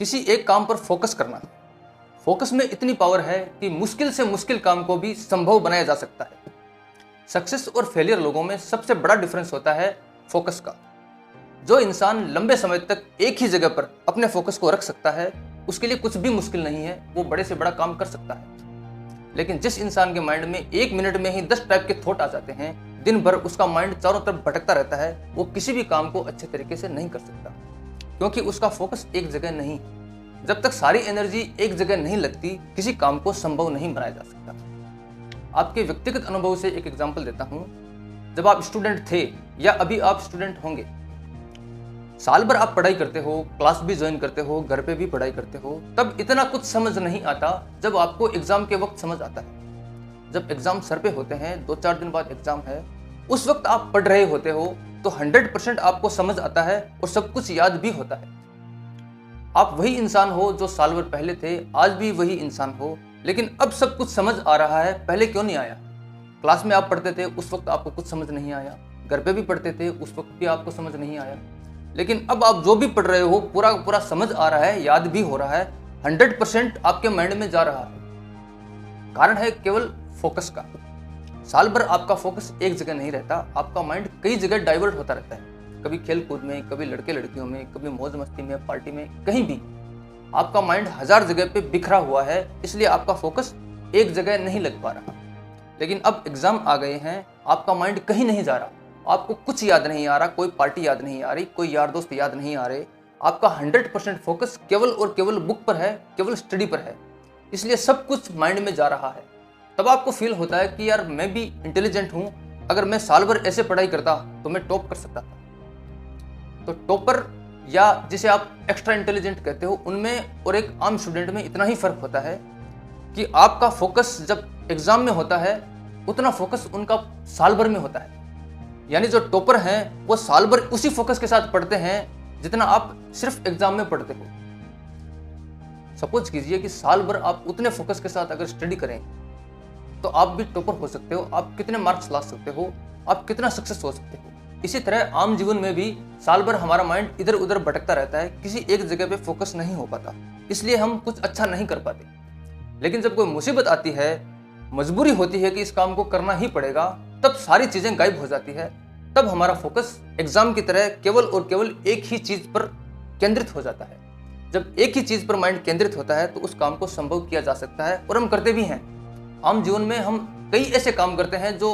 किसी एक काम पर फोकस करना। फोकस में इतनी पावर है कि मुश्किल से मुश्किल काम को भी संभव बनाया जा सकता है। सक्सेस और फेलियर लोगों में सबसे बड़ा डिफरेंस होता है फोकस का। जो इंसान लंबे समय तक एक ही जगह पर अपने फोकस को रख सकता है, उसके लिए कुछ भी मुश्किल नहीं है, वो बड़े से बड़ा काम कर सकता है। लेकिन जिस इंसान के माइंड में 1 मिनट में ही 10 टाइप के थॉट आ जाते हैं, दिन भर उसका माइंड चारों तरफ भटकता रहता है, वो किसी भी काम को अच्छे तरीके से नहीं कर सकता, क्योंकि उसका फोकस एक जगह नहीं है। जब तक सारी एनर्जी एक जगह नहीं लगती, किसी काम को संभव नहीं बनाया जा सकता। आपके व्यक्तिगत अनुभव से एक एग्जांपल देता हूं। जब आप स्टूडेंट थे या अभी आप स्टूडेंट होंगे, साल भर आप पढ़ाई करते हो, क्लास भी ज्वाइन करते हो, घर पे भी पढ़ाई करते हो, तब इतना कुछ समझ नहीं आता जब आपको एग्जाम के वक्त समझ आता है। जब एग्जाम सर पे होते हैं, 2-4 दिन बाद एग्जाम है, उस वक्त आप पढ़ रहे होते हो तो 100% आपको समझ आता है और सब कुछ याद भी होता है। आप वही इंसान हो जो साल भर पहले थे, आज भी वही इंसान हो, लेकिन अब सब कुछ समझ आ रहा है, पहले क्यों नहीं आया? क्लास में आप पढ़ते थे, उस वक्त आपको कुछ समझ नहीं आया, घर पे भी पढ़ते थे, उस वक्त भी आपको समझ नहीं आया, लेकिन अब आप जो भी पढ़ रहे हो पूरा पूरा समझ आ रहा है, याद भी हो रहा है, 100% आपके माइंड में जा रहा है। कारण है केवल फोकस का। साल भर आपका फोकस एक जगह नहीं रहता, आपका माइंड कई जगह डाइवर्ट होता रहता है, कभी खेल कूद में, कभी लड़के लड़कियों में, कभी मौज मस्ती में, पार्टी में, कहीं भी आपका माइंड 1000 जगह पे बिखरा हुआ है, इसलिए आपका फोकस एक जगह नहीं लग पा रहा। लेकिन अब एग्जाम आ गए हैं, आपका माइंड कहीं नहीं जा रहा, आपको कुछ याद नहीं आ रहा, कोई पार्टी याद नहीं आ रही, कोई यार दोस्त याद नहीं आ रहे, आपका 100% फोकस केवल और केवल बुक पर है, केवल स्टडी पर है, इसलिए सब कुछ माइंड में जा रहा है। तब आपको फील होता है कि यार मैं भी इंटेलिजेंट हूं, अगर मैं साल भर ऐसे पढ़ाई करता तो मैं टॉप कर सकता था। तो टॉपर या जिसे आप एक्स्ट्रा इंटेलिजेंट कहते हो, उनमें और एक आम स्टूडेंट में इतना ही फर्क होता है कि आपका फोकस जब एग्जाम में होता है, उतना फोकस उनका साल भर में होता है। यानी जो टॉपर हैं वो साल भर उसी फोकस के साथ पढ़ते हैं जितना आप सिर्फ एग्जाम में पढ़ते हो। सपोज कीजिए कि साल भर आप उतने फोकस के साथ अगर स्टडी करें तो आप भी टॉपर हो सकते हो, आप कितने मार्क्स ला सकते हो, आप कितना सक्सेस हो सकते हो। इसी तरह आम जीवन में भी साल भर हमारा माइंड इधर उधर भटकता रहता है, किसी एक जगह पे फोकस नहीं हो पाता, इसलिए हम कुछ अच्छा नहीं कर पाते। लेकिन जब कोई मुसीबत आती है, मजबूरी होती है कि इस काम को करना ही पड़ेगा, तब सारी चीजें गायब हो जाती है। तब हमारा फोकस एग्जाम की तरह केवल और केवल एक ही चीज पर केंद्रित हो जाता है। जब एक ही चीज पर माइंड केंद्रित होता है तो उस काम को संभव किया जा सकता है, और हम करते भी हैं। आम जीवन में हम कई ऐसे काम करते हैं जो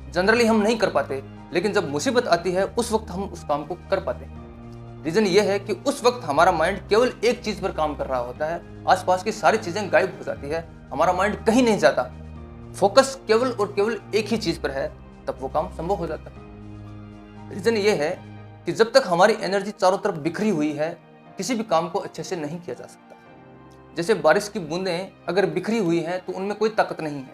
जनरली हम नहीं कर पाते, लेकिन जब मुसीबत आती है उस वक्त हम उस काम को कर पाते हैं। रीजन ये है कि उस वक्त हमारा माइंड केवल एक चीज पर काम कर रहा होता है, आसपास की सारी चीजें गायब हो जाती है, हमारा माइंड कहीं नहीं जाता, फोकस केवल और केवल एक ही चीज पर है, तब वो काम संभव हो जाता है। रीजन ये है कि जब तक हमारी एनर्जी चारों तरफ बिखरी हुई है, किसी भी काम को अच्छे से नहीं किया जा सकता। जैसे बारिश की बूंदें अगर बिखरी हुई हैं तो उनमें कोई ताकत नहीं है,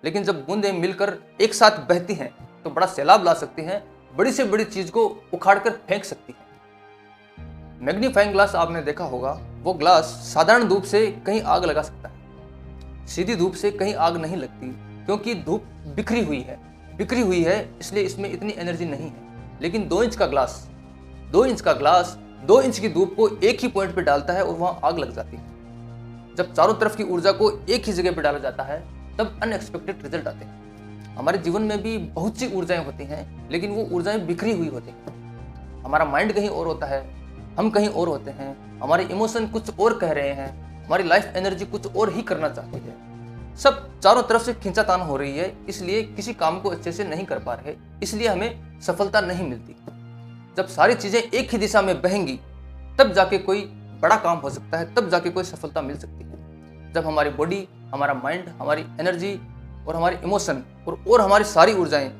लेकिन जब बूंदें मिलकर एक साथ बहती हैं तो बड़ा सैलाब ला सकती हैं, बड़ी से बड़ी चीज को उखाड़ कर फेंक सकती हैं। मैग्नीफाइंग ग्लास आपने देखा होगा, वो ग्लास साधारण धूप से कहीं आग लगा सकता है, सीधी धूप से कहीं आग नहीं लगती, क्योंकि धूप बिखरी हुई है, इसलिए इसमें इतनी एनर्जी नहीं है। लेकिन 2 इंच का ग्लास 2 इंच की धूप को एक ही पॉइंट पे डालता है और वहां आग लग जाती है। जब चारों तरफ की ऊर्जा को एक ही जगह पे डाला जाता है, तब अनएक्सपेक्टेड रिजल्ट आते हैं। हमारे जीवन में भी बहुत सी ऊर्जाएं होती हैं, लेकिन वो ऊर्जाएं बिखरी हुई होती हैं। हमारा माइंड कहीं और होता है, हम कहीं और होते हैं, हमारे इमोशन कुछ और कह रहे हैं, हमारी लाइफ एनर्जी कुछ और ही करना चाहती है। सब चारों तरफ से खींचातान हो रही है, इसलिए किसी काम को अच्छे से नहीं कर पा रहे, इसलिए हमें सफलता नहीं मिलती। जब सारी चीजें एक ही दिशा में बहेंगी, तब जाके कोई बड़ा काम हो सकता है, तब जाके कोई सफलता मिल सकती है। जब हमारी बॉडी, हमारा माइंड, हमारी एनर्जी और हमारी इमोशन और हमारी सारी ऊर्जाएं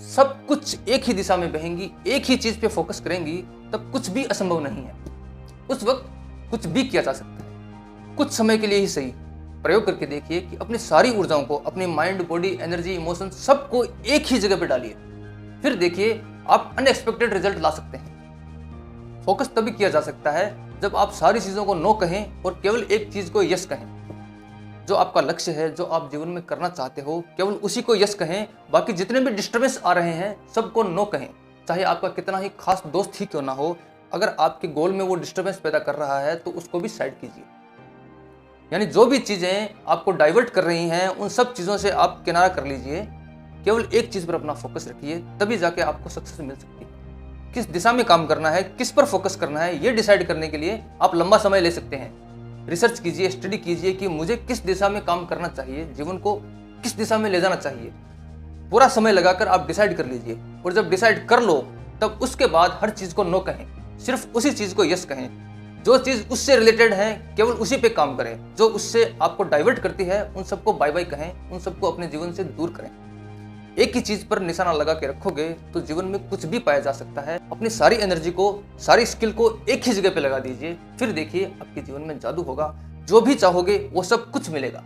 सब कुछ एक ही दिशा में बहेंगी, एक ही चीज पे फोकस करेंगी, तब कुछ भी असंभव नहीं है। उस वक्त कुछ भी किया जा सकता है। कुछ समय के लिए ही सही प्रयोग करके देखिए कि अपनी सारी ऊर्जाओं को, अपने माइंड, बॉडी, एनर्जी, इमोशन सबको एक ही जगह पे डालिए, फिर देखिए आप अनएक्सपेक्टेड रिजल्ट ला सकते हैं। फोकस तभी किया जा सकता है जब आप सारी चीजों को नो कहें और केवल एक चीज को यस कहें। जो आपका लक्ष्य है, जो आप जीवन में करना चाहते हो, केवल उसी को यस कहें। बाकी जितने भी डिस्टर्बेंस आ रहे हैं सबको नो कहें, चाहे आपका कितना ही खास दोस्त ही क्यों ना हो, अगर आपके गोल में वो डिस्टर्बेंस पैदा कर रहा है तो उसको भी साइड कीजिए। यानी जो भी चीज़ें आपको डाइवर्ट कर रही हैं उन सब चीज़ों से आप किनारा कर लीजिए। केवल एक चीज़ पर अपना फोकस रखिए, तभी जाके आपको सक्सेस मिल सकती है। किस दिशा में काम करना है, किस पर फोकस करना है, ये डिसाइड करने के लिए आप लंबा समय ले सकते हैं। रिसर्च कीजिए, स्टडी कीजिए कि मुझे किस दिशा में काम करना चाहिए, जीवन को किस दिशा में ले जाना चाहिए। पूरा समय लगाकर आप डिसाइड कर लीजिए, और जब डिसाइड कर लो तब उसके बाद हर चीज़ को नो कहें, सिर्फ उसी चीज़ को यस कहें। जो चीज़ उससे रिलेटेड है केवल उसी पे काम करें। जो उससे आपको डाइवर्ट करती है उन सबको बाय बाय कहें, उन सबको अपने जीवन से दूर करें। एक ही चीज़ पर निशाना लगा के रखोगे तो जीवन में कुछ भी पाया जा सकता है। अपनी सारी एनर्जी को, सारी स्किल को एक ही जगह पे लगा दीजिए, फिर देखिए आपके जीवन में जादू होगा। जो भी चाहोगे वो सब कुछ मिलेगा।